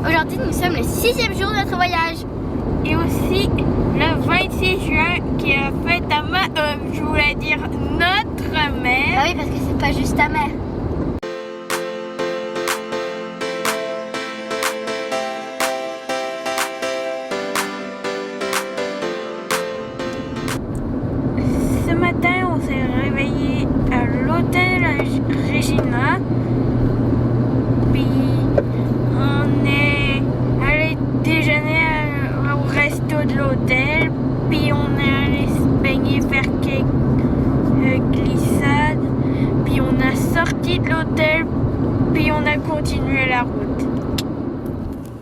Aujourd'hui, nous sommes le 6e jour de notre voyage. Et aussi le 26 juin qui a fait je voulais dire notre mère. Ah oui, parce que c'est pas juste ta mère. Ce matin, on s'est réveillé à l'hôtel Regina. Puis on est allé déjeuner au resto de l'hôtel. Puis on est allé se baigner, faire quelques glissades. Puis on a sorti de l'hôtel. Puis on a continué la route.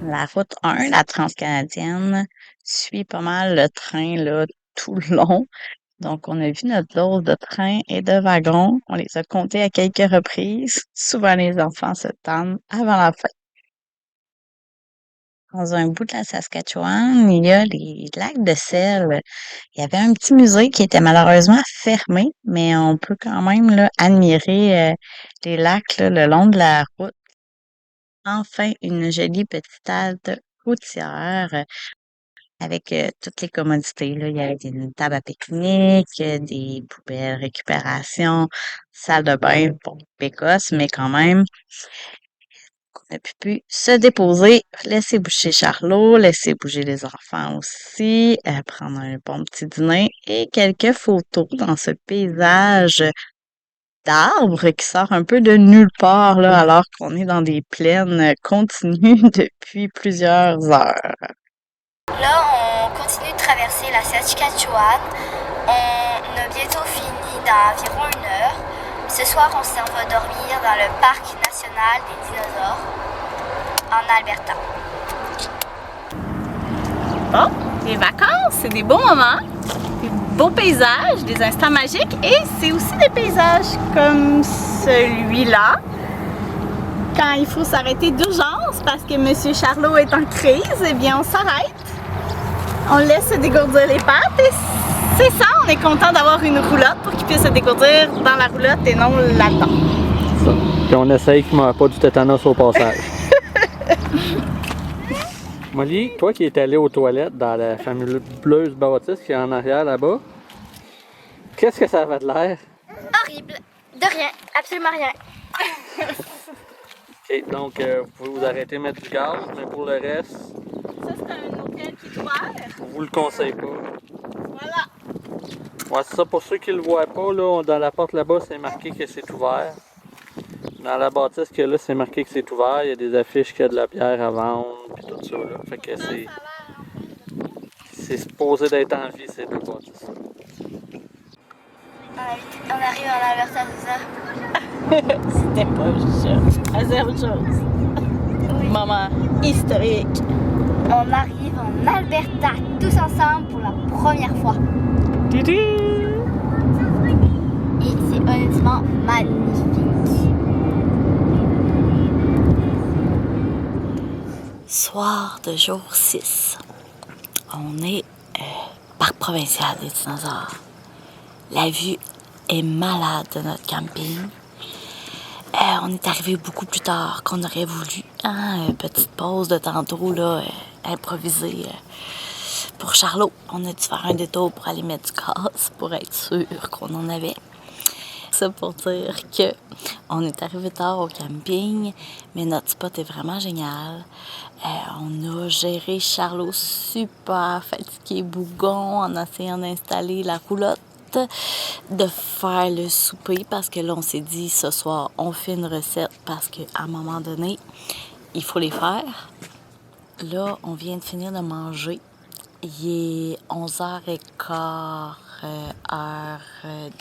La route 1, la transcanadienne, suit pas mal le train là, tout le long. Donc, on a vu notre dose de train et de wagons. On les a comptés à quelques reprises. Souvent, les enfants se tannent avant la fin. Dans un bout de la Saskatchewan, il y a les lacs de sel. Il y avait un petit musée qui était malheureusement fermé, mais on peut quand même là, admirer les lacs là, le long de la route. Enfin, une jolie petite halte routière avec toutes les commodités. Là. Il y avait une table à pique-nique, des poubelles récupération, salle de bain pour précoce, mais quand même, on a pu se déposer, laisser bouger Charlot, laisser bouger les enfants aussi, prendre un bon petit dîner et quelques photos dans ce paysage d'arbres qui sort un peu de nulle part, là, alors qu'on est dans des plaines continues depuis plusieurs heures. Là, on continue de traverser la Saskatchewan. On a bientôt fini dans environ 1 heure. Ce soir, on s'en va dormir dans le parc national des dinosaures en Alberta. Bon, les vacances, c'est des beaux moments, des beaux paysages, des instants magiques et c'est aussi des paysages comme celui-là. Quand il faut s'arrêter d'urgence parce que M. Charlot est en crise, eh bien on s'arrête. On laisse se dégourdir les pattes et c'est ça, on est content d'avoir une roulotte pour qu'il puisse se dégourdir dans la roulotte et non là-dedans. Ça. Puis on essaye qu'il ne meure pas du tétanos au passage. Molly, toi qui es allée aux toilettes dans la fabuleuse bâtisse qui est en arrière là-bas, qu'est-ce que ça avait de l'air? Horrible. De rien. Absolument rien. OK, donc vous pouvez vous arrêter de mettre du gaz, mais pour le reste, Ça, c'est un hôtel qui est ouvert. vous le conseillez pas. Voilà. Ouais, c'est ça, pour ceux qui le voient pas, là, dans la porte là-bas, c'est marqué que c'est ouvert. Dans la bâtisse que là, c'est marqué que c'est ouvert. Il y a des affiches qu'il y a de la bière à vendre, puis tout ça, là. Fait que c'est supposé d'être en vie, ces deux bâtisses. On arrive en Alberta, c'est ça? C'était pas juste à zéro chose. Oui. Moment historique. On arrive en Alberta tous ensemble pour la première fois. Et c'est honnêtement magnifique. Soir de jour 6. On est parc provincial des dinosaures. La vue est malade de notre camping. On est arrivé beaucoup plus tard qu'on aurait voulu. Petite pause de tantôt, là, improvisée. Pour Charlot, on a dû faire un détour pour aller mettre du gaz pour être sûr qu'on en avait. Ça pour dire que on est arrivé tard au camping, mais notre spot est vraiment génial. On a géré Charlot super fatigué, bougon, en essayant d'installer la roulotte, de faire le souper parce que là on s'est dit ce soir on fait une recette parce qu'à un moment donné il faut les faire. Là on vient de finir de manger. Il est 11h15 heure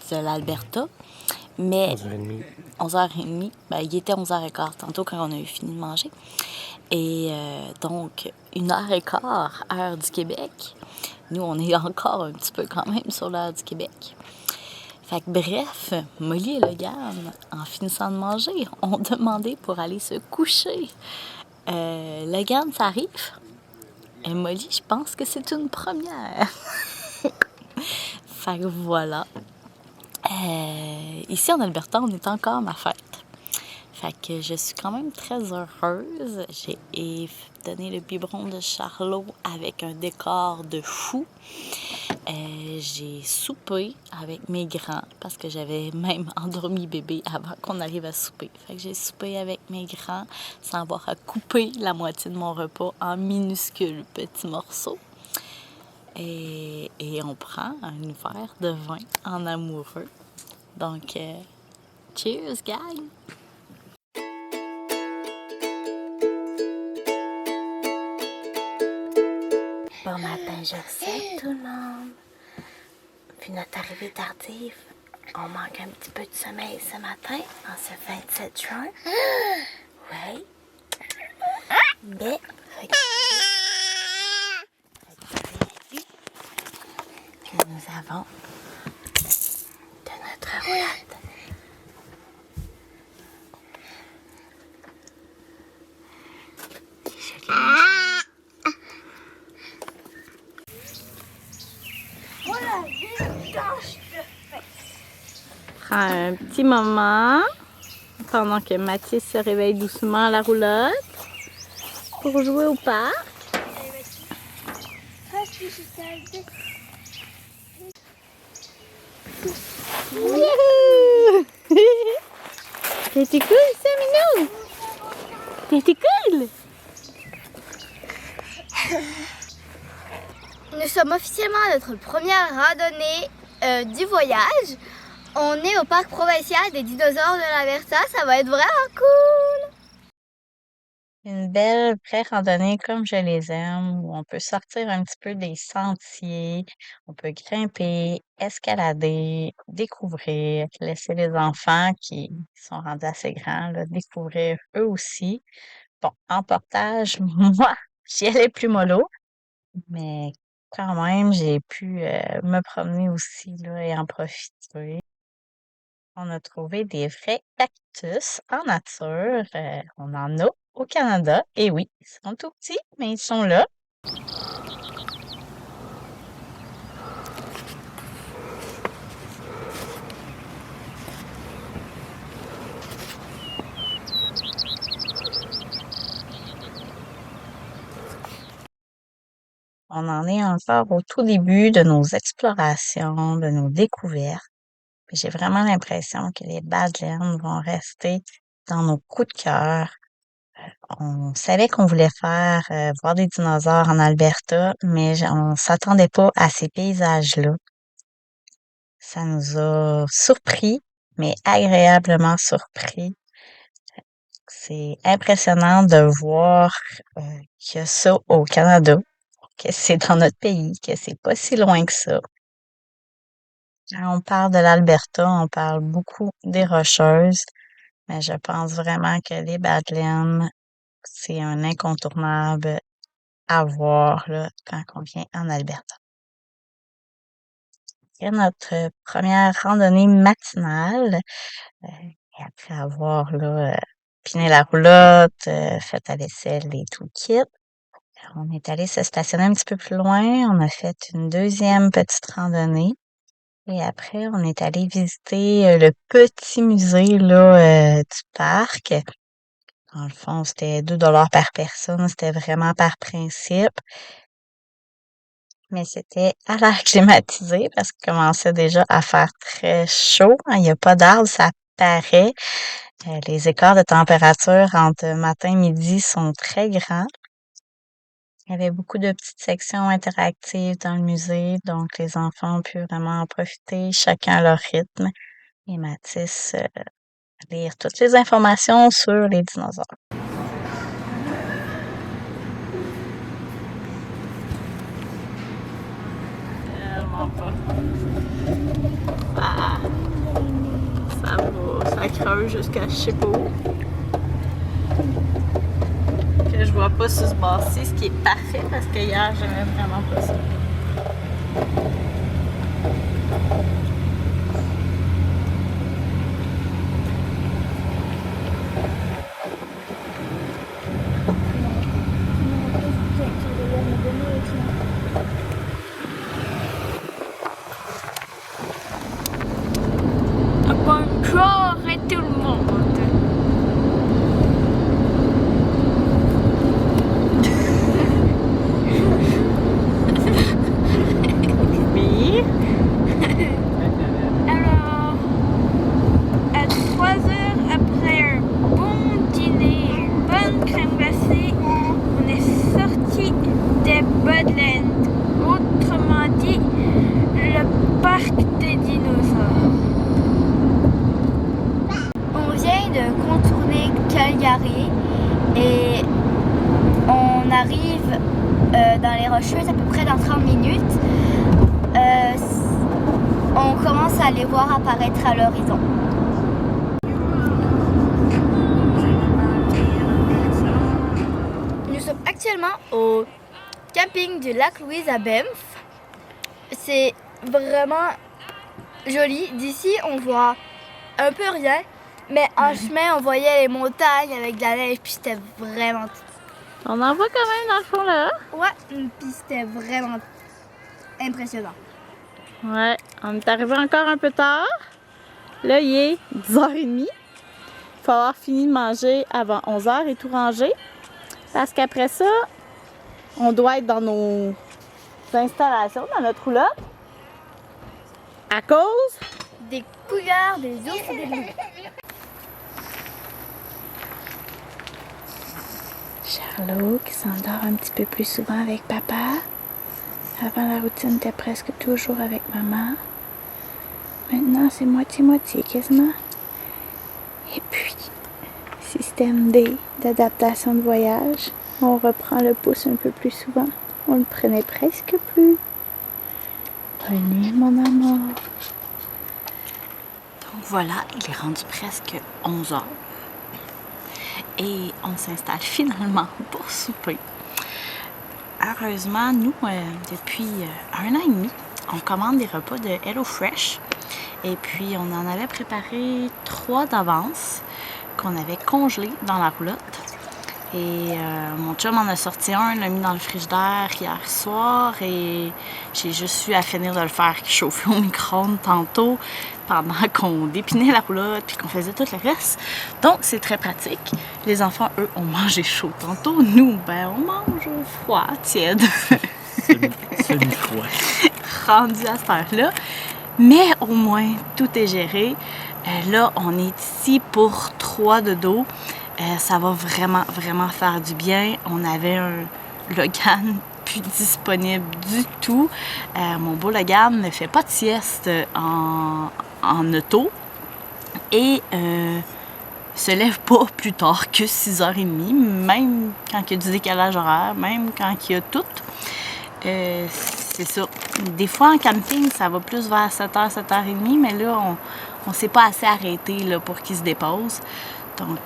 de l'Alberta. Mais 11h30. 11h30, ben, il était 11h15 tantôt quand on a eu fini de manger. Et donc, 1h15 heure du Québec. Nous, on est encore un petit peu quand même sur l'heure du Québec. Fait que bref, Molly et Logan, en finissant de manger, ont demandé pour aller se coucher. Logan, ça arrive. Et Molly, je pense que c'est une première. Fait que voilà. Ici en Alberta, on est encore à ma fête. Fait que je suis quand même très heureuse. J'ai donné le biberon de Charlot avec un décor de fou. J'ai soupé avec mes grands parce que j'avais même endormi bébé avant qu'on arrive à souper. Fait que j'ai soupé avec mes grands sans avoir à couper la moitié de mon repas en minuscules petits morceaux. Et on prend un verre de vin en amoureux. Donc, cheers, gang! Bon matin, je sais tout le monde. Puis notre arrivée tardive, on manque un petit peu de sommeil ce matin, en ce 27 juin. Oui. Mais, puis nous avons de notre roulade. Prends un petit moment pendant que Mathis se réveille doucement à la roulotte pour jouer au parc. T'étais cool ça, Minou? T'étais cool? Nous sommes officiellement à notre première randonnée du voyage. On est au parc provincial des dinosaures de l'Alberta. Ça va être vraiment cool! Une belle vraie randonnée comme je les aime, où on peut sortir un petit peu des sentiers, on peut grimper, escalader, découvrir, laisser les enfants qui sont rendus assez grands, là, découvrir eux aussi. Bon, en portage, moi, j'y allais plus mollo, mais quand même, j'ai pu me promener aussi là, et en profiter. On a trouvé des vrais cactus en nature. On en a au Canada. Et oui, ils sont tout petits, mais ils sont là. On en est encore au tout début de nos explorations, de nos découvertes. J'ai vraiment l'impression que les Badlands vont rester dans nos coups de cœur. On savait qu'on voulait faire voir des dinosaures en Alberta, mais on s'attendait pas à ces paysages-là. Ça nous a surpris, mais agréablement surpris. C'est impressionnant de voir qu'il y a ça au Canada, que c'est dans notre pays, que c'est pas si loin que ça. Quand on parle de l'Alberta, on parle beaucoup des Rocheuses, mais je pense vraiment que les Badlands, c'est un incontournable à voir là, quand on vient en Alberta. C'est notre première randonnée matinale. Et après avoir là, piné la roulotte, fait la vaisselle et tout le kit, on est allé se stationner un petit peu plus loin. On a fait une deuxième petite randonnée. Et après, on est allé visiter le petit musée là, du parc. Dans le fond, c'était 2 $ par personne. C'était vraiment par principe. Mais c'était à l'air climatisé parce qu'il commençait déjà à faire très chaud. Il n'y a pas d'arbres, ça paraît. Les écarts de température entre matin et midi sont très grands. Il y avait beaucoup de petites sections interactives dans le musée, donc les enfants ont pu vraiment en profiter, chacun à leur rythme. Et Mathis lire toutes les informations sur les dinosaures. Tellement pas. Ah, ça va, ça creuse jusqu'à je sais pas où. Que je vois pas sur ce bord-ci, ce qui est parfait parce que hier j'aimais vraiment pas ça. Bonjour à tout le monde. de contourner Calgary et on arrive dans les Rocheuses à peu près dans 30 minutes. On commence à les voir apparaître à l'horizon. Nous sommes actuellement au camping du lac Louise à Banff. C'est vraiment joli. D'ici, on voit un peu rien, mais en chemin, on voyait les montagnes avec de la neige, puis c'était vraiment... On en voit quand même dans le fond là. Ouais, puis c'était vraiment impressionnant. Ouais, on est arrivé encore un peu tard. Là, il est 10h30. Il faut avoir fini de manger avant 11h et tout ranger. Parce qu'après ça, on doit être dans nos installations, dans notre roulotte. À cause Des couillards, des ours et des loups. Charlot qui s'endort un petit peu plus souvent avec papa. Avant, la routine était presque toujours avec maman. Maintenant, c'est moitié-moitié quasiment. Et puis, système D d'adaptation de voyage. On reprend le pouce un peu plus souvent. On le prenait presque plus. Bonne nuit, mon amour. Donc voilà, il est rendu presque 11h. Et on s'installe finalement pour souper. Heureusement, nous, depuis 1 an et demi, on commande des repas de HelloFresh. Et puis, on en avait préparé 3 d'avance qu'on avait congelés dans la roulotte. Et mon chum en a sorti un, l'a mis dans le frigidaire hier soir et j'ai juste eu à finir de le faire chauffer au micro-ondes tantôt pendant qu'on dépinait la roulotte puis qu'on faisait tout le reste. Donc, c'est très pratique. Les enfants, eux, ont mangé chaud tantôt. Nous, ben, on mange froid, tiède. Semi-froid. Rendu à cette heure-là. Mais au moins, tout est géré. Là, on est ici pour 3 dodos. Ça va vraiment, vraiment faire du bien. On avait un Logan plus disponible du tout. Mon beau Logan ne fait pas de sieste en auto et se lève pas plus tard que 6h30, même quand il y a du décalage horaire, même quand il y a tout. C'est ça. Des fois, en camping, ça va plus vers 7h, 7h30, mais là, on s'est pas assez arrêté là, pour qu'il se dépose. Donc,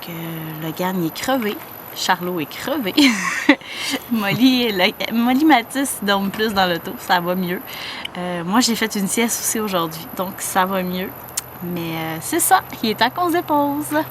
Logan, il est crevé. Charlot est crevé. Molly Mathis dorment plus dans l'auto, ça va mieux. Moi, j'ai fait une sieste aussi aujourd'hui, donc ça va mieux. Mais c'est ça, il est temps qu'on se dépose.